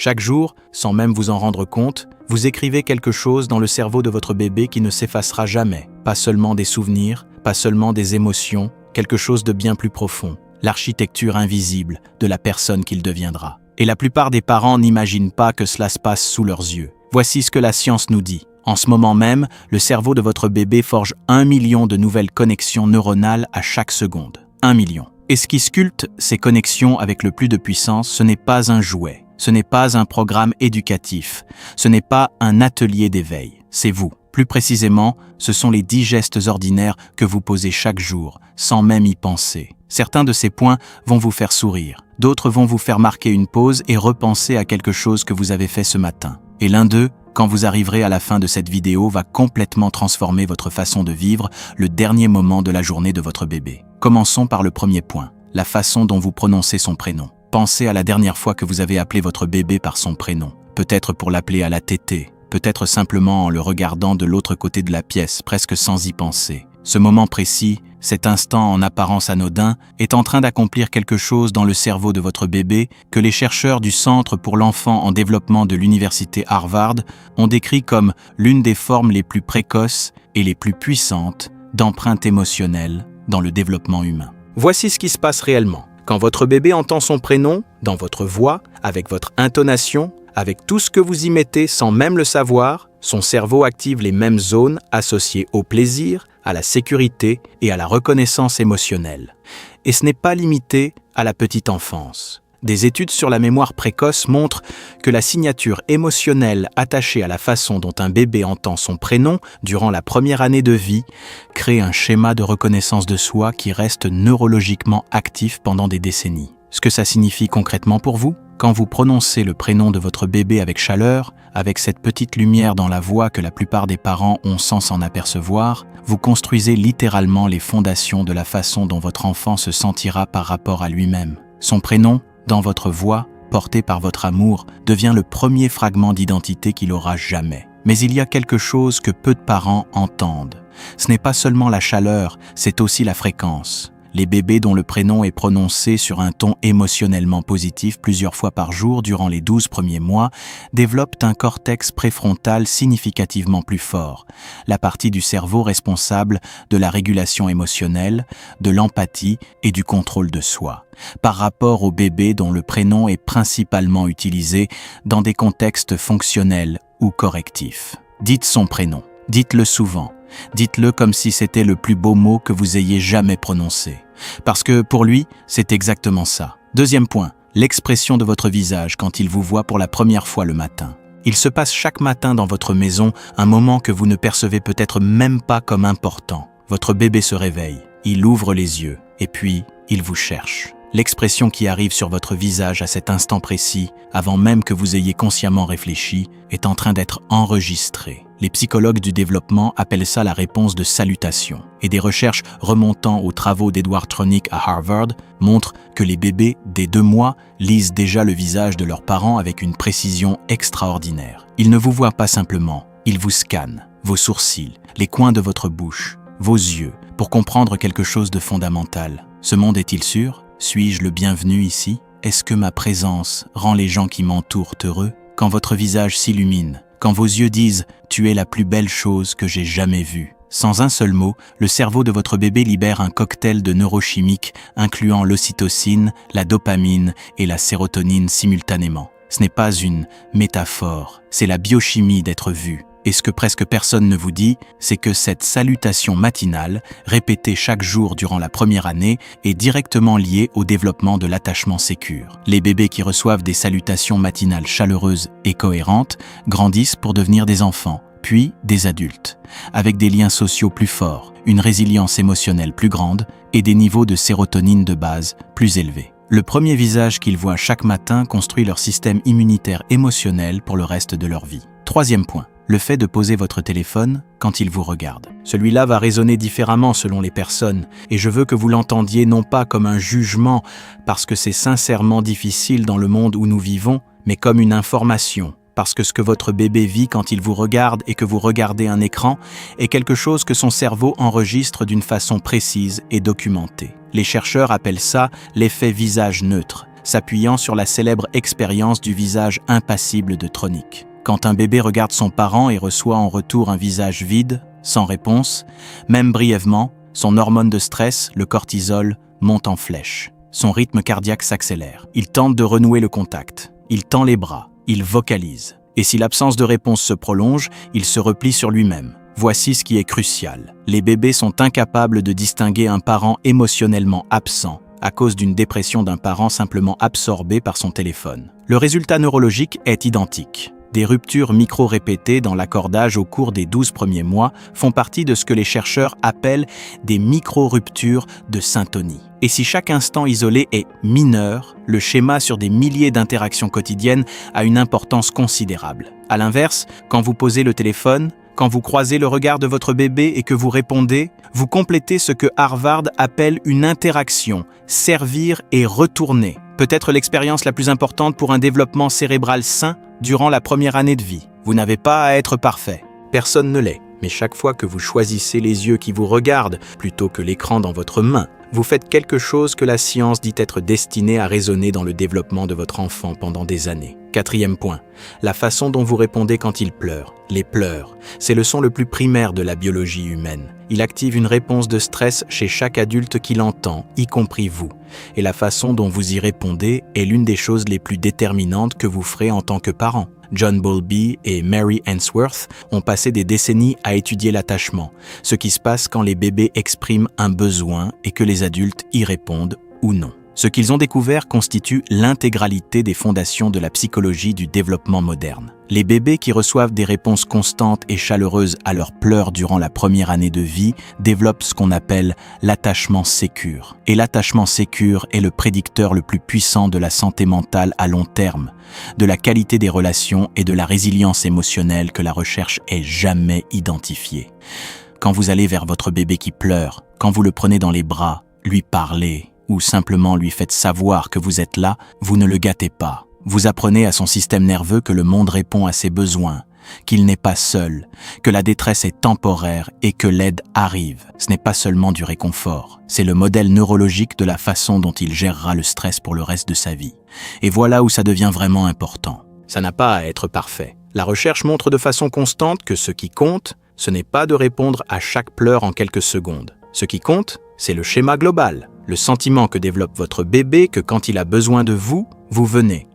Chaque jour, sans même vous en rendre compte, vous écrivez quelque chose dans le cerveau de votre bébé qui ne s'effacera jamais. Pas seulement des souvenirs, pas seulement des émotions, quelque chose de bien plus profond. L'architecture invisible de la personne qu'il deviendra. Et la plupart des parents n'imaginent pas que cela se passe sous leurs yeux. Voici ce que la science nous dit. En ce moment même, le cerveau de votre bébé forge 1 million de nouvelles connexions neuronales à chaque seconde. 1 million. Et ce qui sculpte ces connexions avec le plus de puissance, ce n'est pas un jouet, ce n'est pas un programme éducatif, ce n'est pas un atelier d'éveil, c'est vous. Plus précisément, ce sont les 10 gestes ordinaires que vous posez chaque jour, sans même y penser. Certains de ces points vont vous faire sourire, d'autres vont vous faire marquer une pause et repenser à quelque chose que vous avez fait ce matin. Et l'un d'eux, quand vous arriverez à la fin de cette vidéo, va complètement transformer votre façon de vivre le dernier moment de la journée de votre bébé. Commençons par le premier point, la façon dont vous prononcez son prénom. Pensez à la dernière fois que vous avez appelé votre bébé par son prénom, peut-être pour l'appeler à la tétée, peut-être simplement en le regardant de l'autre côté de la pièce, presque sans y penser. Ce moment précis, cet instant en apparence anodin, est en train d'accomplir quelque chose dans le cerveau de votre bébé que les chercheurs du Centre pour l'enfant en développement de l'université Harvard ont décrit comme l'une des formes les plus précoces et les plus puissantes d'empreinte émotionnelle dans le développement humain. Voici ce qui se passe réellement. Quand votre bébé entend son prénom, dans votre voix, avec votre intonation, avec tout ce que vous y mettez sans même le savoir, son cerveau active les mêmes zones associées au plaisir, à la sécurité et à la reconnaissance émotionnelle. Et ce n'est pas limité à la petite enfance. Des études sur la mémoire précoce montrent que la signature émotionnelle attachée à la façon dont un bébé entend son prénom durant la première année de vie crée un schéma de reconnaissance de soi qui reste neurologiquement actif pendant des décennies. Ce que ça signifie concrètement pour vous ? Quand vous prononcez le prénom de votre bébé avec chaleur, avec cette petite lumière dans la voix que la plupart des parents ont sans s'en apercevoir, vous construisez littéralement les fondations de la façon dont votre enfant se sentira par rapport à lui-même. Son prénom, dans votre voix, porté par votre amour, devient le premier fragment d'identité qu'il aura jamais. Mais il y a quelque chose que peu de parents entendent. Ce n'est pas seulement la chaleur, c'est aussi la fréquence. Les bébés dont le prénom est prononcé sur un ton émotionnellement positif plusieurs fois par jour durant les 12 premiers mois développent un cortex préfrontal significativement plus fort, la partie du cerveau responsable de la régulation émotionnelle, de l'empathie et du contrôle de soi, par rapport aux bébés dont le prénom est principalement utilisé dans des contextes fonctionnels ou correctifs. Dites son prénom, dites-le souvent. Dites-le comme si c'était le plus beau mot que vous ayez jamais prononcé. Parce que pour lui, c'est exactement ça. Deuxième point, l'expression de votre visage quand il vous voit pour la première fois le matin. Il se passe chaque matin dans votre maison un moment que vous ne percevez peut-être même pas comme important. Votre bébé se réveille, il ouvre les yeux, et puis il vous cherche. L'expression qui arrive sur votre visage à cet instant précis, avant même que vous ayez consciemment réfléchi, est en train d'être enregistrée. Les psychologues du développement appellent ça la réponse de salutation. Et des recherches remontant aux travaux d'Edward Tronick à Harvard montrent que les bébés, dès 2 mois, lisent déjà le visage de leurs parents avec une précision extraordinaire. Ils ne vous voient pas simplement, ils vous scannent, vos sourcils, les coins de votre bouche, vos yeux, pour comprendre quelque chose de fondamental. Ce monde est-il sûr ? Suis-je le bienvenu ici ? Est-ce que ma présence rend les gens qui m'entourent heureux ? Quand votre visage s'illumine, quand vos yeux disent « Tu es la plus belle chose que j'ai jamais vue », sans un seul mot, le cerveau de votre bébé libère un cocktail de neurochimiques incluant l'ocytocine, la dopamine et la sérotonine simultanément. Ce n'est pas une métaphore, c'est la biochimie d'être vu. Et ce que presque personne ne vous dit, c'est que cette salutation matinale, répétée chaque jour durant la première année, est directement liée au développement de l'attachement sécure. Les bébés qui reçoivent des salutations matinales chaleureuses et cohérentes grandissent pour devenir des enfants, puis des adultes, avec des liens sociaux plus forts, une résilience émotionnelle plus grande et des niveaux de sérotonine de base plus élevés. Le premier visage qu'ils voient chaque matin construit leur système immunitaire émotionnel pour le reste de leur vie. Troisième point. Le fait de poser votre téléphone quand il vous regarde. Celui-là va résonner différemment selon les personnes, et je veux que vous l'entendiez non pas comme un jugement, parce que c'est sincèrement difficile dans le monde où nous vivons, mais comme une information, parce que ce que votre bébé vit quand il vous regarde et que vous regardez un écran est quelque chose que son cerveau enregistre d'une façon précise et documentée. Les chercheurs appellent ça l'effet visage neutre. s'appuyant sur la célèbre expérience du visage impassible de Tronic. Quand un bébé regarde son parent et reçoit en retour un visage vide, sans réponse, même brièvement, son hormone de stress, le cortisol, monte en flèche. Son rythme cardiaque s'accélère. Il tente de renouer le contact. Il tend les bras. Il vocalise. Et si l'absence de réponse se prolonge, il se replie sur lui-même. Voici ce qui est crucial. Les bébés sont incapables de distinguer un parent émotionnellement absent à cause d'une dépression d'un parent simplement absorbé par son téléphone. Le résultat neurologique est identique. Des ruptures micro-répétées dans l'accordage au cours des 12 premiers mois font partie de ce que les chercheurs appellent des micro-ruptures de syntonie. Et si chaque instant isolé est mineur, le schéma sur des milliers d'interactions quotidiennes a une importance considérable. À l'inverse, quand vous posez le téléphone, quand vous croisez le regard de votre bébé et que vous répondez, vous complétez ce que Harvard appelle une interaction, servir et retourner. Peut-être l'expérience la plus importante pour un développement cérébral sain durant la première année de vie. Vous n'avez pas à être parfait. Personne ne l'est. Mais chaque fois que vous choisissez les yeux qui vous regardent plutôt que l'écran dans votre main, vous faites quelque chose que la science dit être destiné à résonner dans le développement de votre enfant pendant des années. 4e point, la façon dont vous répondez quand il pleure. Les pleurs, c'est le son le plus primaire de la biologie humaine. Il active une réponse de stress chez chaque adulte qui l'entend, y compris vous. Et la façon dont vous y répondez est l'une des choses les plus déterminantes que vous ferez en tant que parent. John Bowlby et Mary Ainsworth ont passé des décennies à étudier l'attachement, ce qui se passe quand les bébés expriment un besoin et que les adultes y répondent ou non. Ce qu'ils ont découvert constitue l'intégralité des fondations de la psychologie du développement moderne. Les bébés qui reçoivent des réponses constantes et chaleureuses à leurs pleurs durant la première année de vie développent ce qu'on appelle l'attachement sécure. Et l'attachement sécure est le prédicteur le plus puissant de la santé mentale à long terme, de la qualité des relations et de la résilience émotionnelle que la recherche ait jamais identifiée. Quand vous allez vers votre bébé qui pleure, quand vous le prenez dans les bras, lui parlez, ou simplement lui faites savoir que vous êtes là, vous ne le gâtez pas. Vous apprenez à son système nerveux que le monde répond à ses besoins, qu'il n'est pas seul, que la détresse est temporaire et que l'aide arrive. Ce n'est pas seulement du réconfort, c'est le modèle neurologique de la façon dont il gérera le stress pour le reste de sa vie. Et voilà où ça devient vraiment important. Ça n'a pas à être parfait. La recherche montre de façon constante que ce qui compte, ce n'est pas de répondre à chaque pleur en quelques secondes. Ce qui compte, c'est le schéma global. Le sentiment que développe votre bébé que quand il a besoin de vous, vous venez.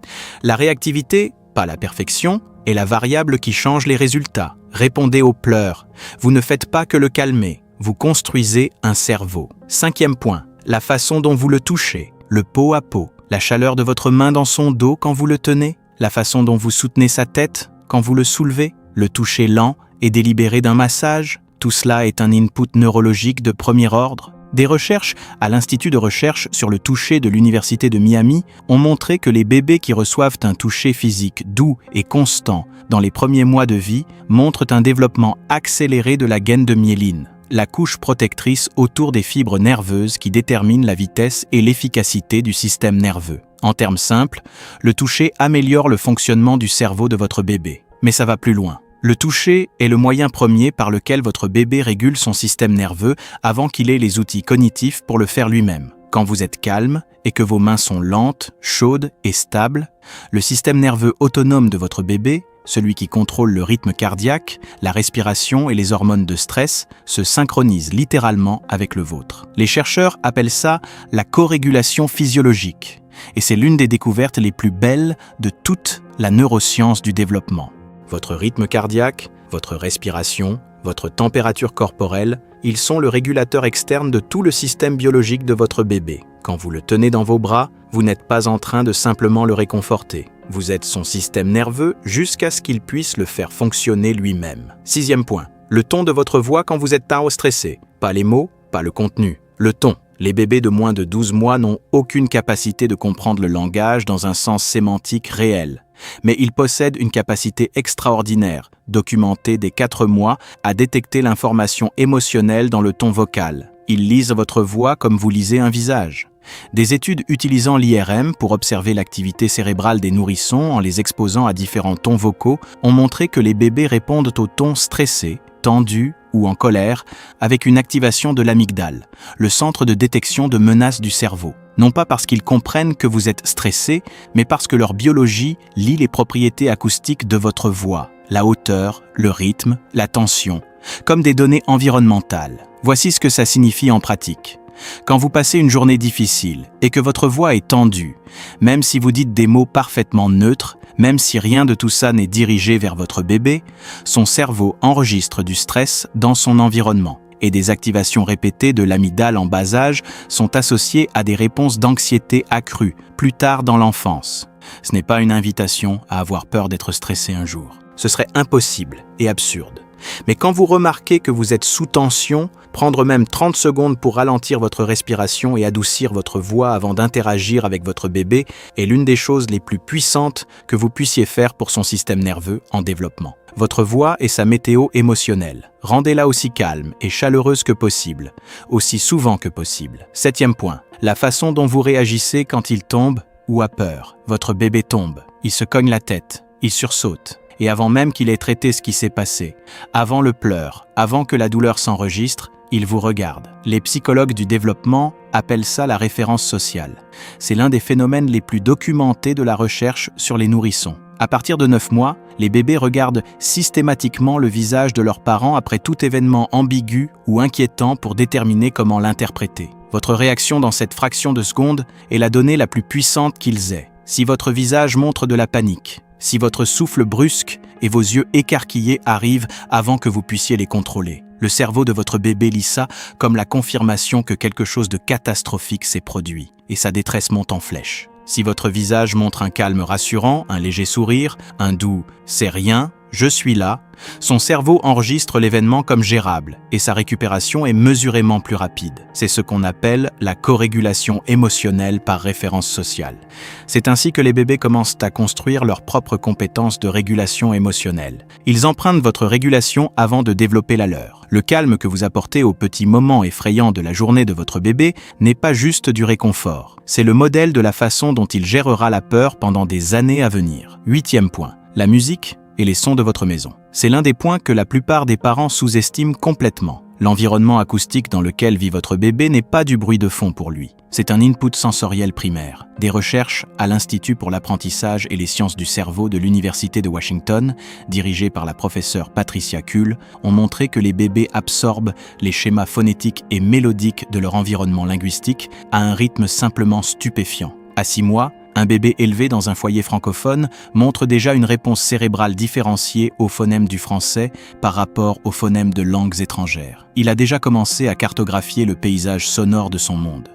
La réactivité, pas la perfection, est la variable qui change les résultats. Répondez aux pleurs. Vous ne faites pas que le calmer. Vous construisez un cerveau. 5e point, la façon dont vous le touchez, le pot à pot, la chaleur de votre main dans son dos quand vous le tenez, la façon dont vous soutenez sa tête quand vous le soulevez, le toucher lent et délibéré d'un massage. Tout cela est un input neurologique de premier ordre. Des recherches à l'Institut de recherche sur le toucher de l'Université de Miami ont montré que les bébés qui reçoivent un toucher physique doux et constant dans les premiers mois de vie montrent un développement accéléré de la gaine de myéline, la couche protectrice autour des fibres nerveuses qui déterminent la vitesse et l'efficacité du système nerveux. En termes simples, le toucher améliore le fonctionnement du cerveau de votre bébé. Mais ça va plus loin. Le toucher est le moyen premier par lequel votre bébé régule son système nerveux avant qu'il ait les outils cognitifs pour le faire lui-même. Quand vous êtes calme et que vos mains sont lentes, chaudes et stables, le système nerveux autonome de votre bébé, celui qui contrôle le rythme cardiaque, la respiration et les hormones de stress, se synchronise littéralement avec le vôtre. Les chercheurs appellent ça la corégulation physiologique, et c'est l'une des découvertes les plus belles de toute la neuroscience du développement. Votre rythme cardiaque, votre respiration, votre température corporelle, ils sont le régulateur externe de tout le système biologique de votre bébé. Quand vous le tenez dans vos bras, vous n'êtes pas en train de simplement le réconforter. Vous êtes son système nerveux jusqu'à ce qu'il puisse le faire fonctionner lui-même. 6e point, le ton de votre voix quand vous êtes trop stressé. Pas les mots, pas le contenu, le ton. Les bébés de moins de 12 mois n'ont aucune capacité de comprendre le langage dans un sens sémantique réel. Mais ils possèdent une capacité extraordinaire, documentée dès 4 mois, à détecter l'information émotionnelle dans le ton vocal. Ils lisent votre voix comme vous lisez un visage. Des études utilisant l'IRM pour observer l'activité cérébrale des nourrissons en les exposant à différents tons vocaux ont montré que les bébés répondent au ton stressé, tendu ou en colère avec une activation de l'amygdale, le centre de détection de menaces du cerveau. non pas parce qu'ils comprennent que vous êtes stressé, mais parce que leur biologie lit les propriétés acoustiques de votre voix, la hauteur, le rythme, la tension, comme des données environnementales. Voici ce que ça signifie en pratique. Quand vous passez une journée difficile et que votre voix est tendue, même si vous dites des mots parfaitement neutres, même si rien de tout ça n'est dirigé vers votre bébé, son cerveau enregistre du stress dans son environnement. Et des activations répétées de l'amygdale en bas âge sont associées à des réponses d'anxiété accrues plus tard dans l'enfance. Ce n'est pas une invitation à avoir peur d'être stressé un jour. Ce serait impossible et absurde. Mais quand vous remarquez que vous êtes sous tension, prendre même 30 secondes pour ralentir votre respiration et adoucir votre voix avant d'interagir avec votre bébé est l'une des choses les plus puissantes que vous puissiez faire pour son système nerveux en développement. Votre voix est sa météo émotionnelle. Rendez-la aussi calme et chaleureuse que possible, aussi souvent que possible. 7e point, la façon dont vous réagissez quand il tombe ou a peur. Votre bébé tombe, il se cogne la tête, il sursaute. Et avant même qu'il ait traité ce qui s'est passé, avant le pleur, avant que la douleur s'enregistre, il vous regarde. Les psychologues du développement appellent ça la référence sociale. C'est l'un des phénomènes les plus documentés de la recherche sur les nourrissons. À partir de 9 mois, les bébés regardent systématiquement le visage de leurs parents après tout événement ambigu ou inquiétant pour déterminer comment l'interpréter. Votre réaction dans cette fraction de seconde est la donnée la plus puissante qu'ils aient. Si votre visage montre de la panique, si votre souffle brusque et vos yeux écarquillés arrivent avant que vous puissiez les contrôler, le cerveau de votre bébé lit ça comme la confirmation que quelque chose de catastrophique s'est produit, et sa détresse monte en flèche. Si votre visage montre un calme rassurant, un léger sourire, un doux « c'est rien », je suis là, son cerveau enregistre l'événement comme gérable et sa récupération est mesurément plus rapide. C'est ce qu'on appelle la corégulation émotionnelle par référence sociale. C'est ainsi que les bébés commencent à construire leurs propres compétences de régulation émotionnelle. Ils empruntent votre régulation avant de développer la leur. Le calme que vous apportez aux petits moments effrayants de la journée de votre bébé n'est pas juste du réconfort. C'est le modèle de la façon dont il gérera la peur pendant des années à venir. 8e point, la musique et les sons de votre maison. C'est l'un des points que la plupart des parents sous-estiment complètement. L'environnement acoustique dans lequel vit votre bébé n'est pas du bruit de fond pour lui. C'est un input sensoriel primaire. Des recherches à l'Institut pour l'apprentissage et les sciences du cerveau de l'Université de Washington, dirigées par la professeure Patricia Kuhl, ont montré que les bébés absorbent les schémas phonétiques et mélodiques de leur environnement linguistique à un rythme simplement stupéfiant. À 6 mois, un bébé élevé dans un foyer francophone montre déjà une réponse cérébrale différenciée aux phonèmes du français par rapport aux phonèmes de langues étrangères. Il a déjà commencé à cartographier le paysage sonore de son monde.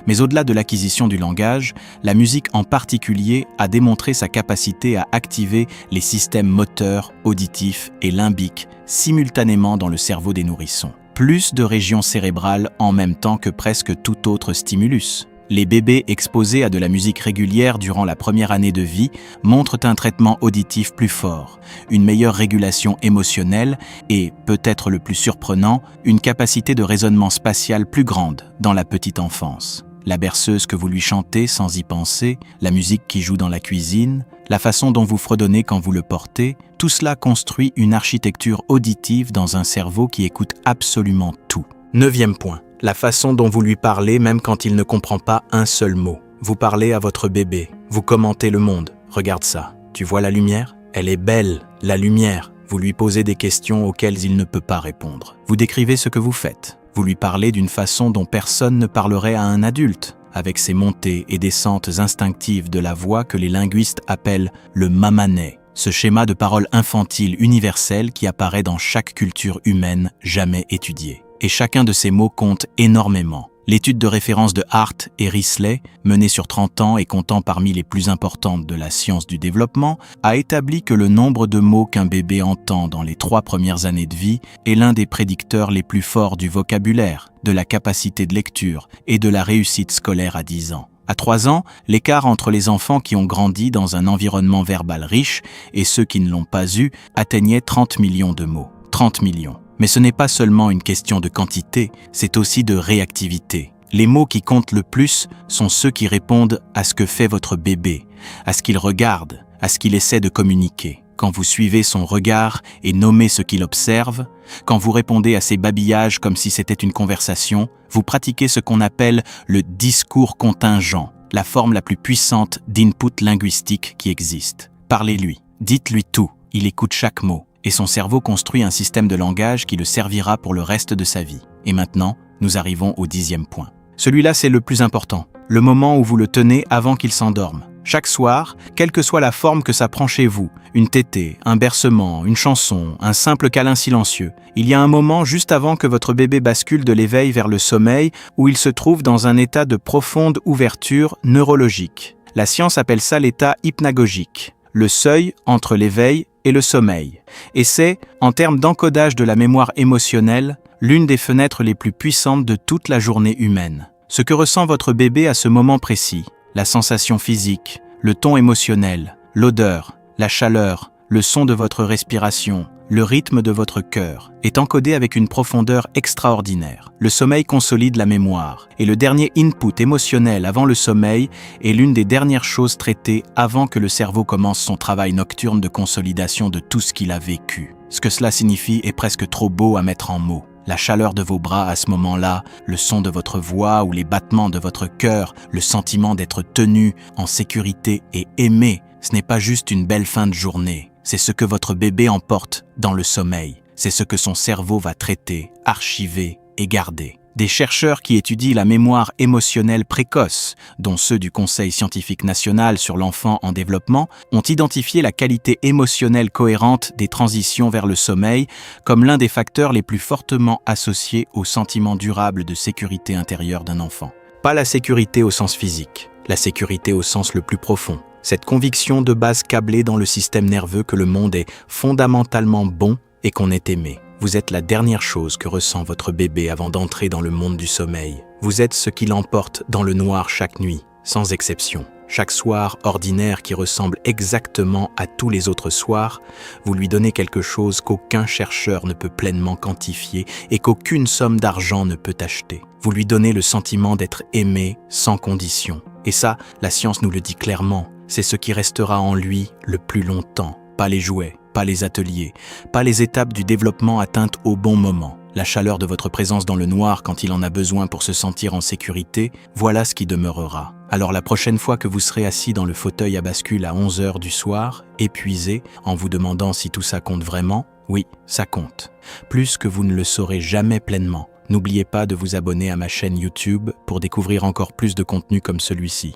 Mais au-delà de l'acquisition du langage, la musique en particulier a démontré sa capacité à activer les systèmes moteurs, auditifs et limbiques simultanément dans le cerveau des nourrissons. Plus de régions cérébrales en même temps que presque tout autre stimulus. Les bébés exposés à de la musique régulière durant la première année de vie montrent un traitement auditif plus fort, une meilleure régulation émotionnelle et, peut-être le plus surprenant, une capacité de raisonnement spatial plus grande dans la petite enfance. La berceuse que vous lui chantez sans y penser, la musique qui joue dans la cuisine, la façon dont vous fredonnez quand vous le portez, tout cela construit une architecture auditive dans un cerveau qui écoute absolument tout. 9e point. La façon dont vous lui parlez même quand il ne comprend pas un seul mot. Vous parlez à votre bébé, vous commentez le monde. Regarde ça, tu vois la lumière ? Elle est belle, la lumière. Vous lui posez des questions auxquelles il ne peut pas répondre. Vous décrivez ce que vous faites. Vous lui parlez d'une façon dont personne ne parlerait à un adulte, avec ces montées et descentes instinctives de la voix que les linguistes appellent le mamanet. Ce schéma de parole infantile universel qui apparaît dans chaque culture humaine jamais étudiée. Et chacun de ces mots compte énormément. L'étude de référence de Hart et Risley, menée sur 30 ans et comptant parmi les plus importantes de la science du développement, a établi que le nombre de mots qu'un bébé entend dans les 3 premières années de vie est l'un des prédicteurs les plus forts du vocabulaire, de la capacité de lecture et de la réussite scolaire à 10 ans. À 3 ans, l'écart entre les enfants qui ont grandi dans un environnement verbal riche et ceux qui ne l'ont pas eu atteignait 30 millions de mots. 30 millions. Mais ce n'est pas seulement une question de quantité, c'est aussi de réactivité. Les mots qui comptent le plus sont ceux qui répondent à ce que fait votre bébé, à ce qu'il regarde, à ce qu'il essaie de communiquer. quand vous suivez son regard et nommez ce qu'il observe, quand vous répondez à ses babillages comme si c'était une conversation, vous pratiquez ce qu'on appelle le discours contingent, la forme la plus puissante d'input linguistique qui existe. Parlez-lui, dites-lui tout, il écoute chaque mot, et son cerveau construit un système de langage qui le servira pour le reste de sa vie. Et maintenant, nous arrivons au 10e point. Celui-là, c'est le plus important, le moment où vous le tenez avant qu'il s'endorme. Chaque soir, quelle que soit la forme que ça prend chez vous, une tétée, un bercement, une chanson, un simple câlin silencieux, il y a un moment juste avant que votre bébé bascule de l'éveil vers le sommeil où il se trouve dans un état de profonde ouverture neurologique. La science appelle ça l'état hypnagogique, le seuil entre l'éveil et le sommeil. Et c'est, en termes d'encodage de la mémoire émotionnelle, l'une des fenêtres les plus puissantes de toute la journée humaine. Ce que ressent votre bébé à ce moment précis, la sensation physique, le ton émotionnel, l'odeur, la chaleur, le son de votre respiration, le rythme de votre cœur, est encodé avec une profondeur extraordinaire. Le sommeil consolide la mémoire, et le dernier input émotionnel avant le sommeil est l'une des dernières choses traitées avant que le cerveau commence son travail nocturne de consolidation de tout ce qu'il a vécu. Ce que cela signifie est presque trop beau à mettre en mots. La chaleur de vos bras à ce moment-là, le son de votre voix ou les battements de votre cœur, le sentiment d'être tenu, en sécurité et aimé, ce n'est pas juste une belle fin de journée. C'est ce que votre bébé emporte dans le sommeil. C'est ce que son cerveau va traiter, archiver et garder. Des chercheurs qui étudient la mémoire émotionnelle précoce, dont ceux du Conseil scientifique national sur l'enfant en développement, ont identifié la qualité émotionnelle cohérente des transitions vers le sommeil comme l'un des facteurs les plus fortement associés au sentiment durable de sécurité intérieure d'un enfant. Pas la sécurité au sens physique, la sécurité au sens le plus profond. Cette conviction de base câblée dans le système nerveux que le monde est fondamentalement bon et qu'on est aimé. Vous êtes la dernière chose que ressent votre bébé avant d'entrer dans le monde du sommeil. Vous êtes ce qui l'emporte dans le noir chaque nuit, sans exception. Chaque soir ordinaire qui ressemble exactement à tous les autres soirs, vous lui donnez quelque chose qu'aucun chercheur ne peut pleinement quantifier et qu'aucune somme d'argent ne peut acheter. Vous lui donnez le sentiment d'être aimé sans condition. Et ça, la science nous le dit clairement, c'est ce qui restera en lui le plus longtemps. Pas les jouets, pas les ateliers, pas les étapes du développement atteintes au bon moment. La chaleur de votre présence dans le noir quand il en a besoin pour se sentir en sécurité, voilà ce qui demeurera. Alors la prochaine fois que vous serez assis dans le fauteuil à bascule à 11h du soir, épuisé, en vous demandant si tout ça compte vraiment, oui, ça compte. Plus que vous ne le saurez jamais pleinement. N'oubliez pas de vous abonner à ma chaîne YouTube pour découvrir encore plus de contenu comme celui-ci.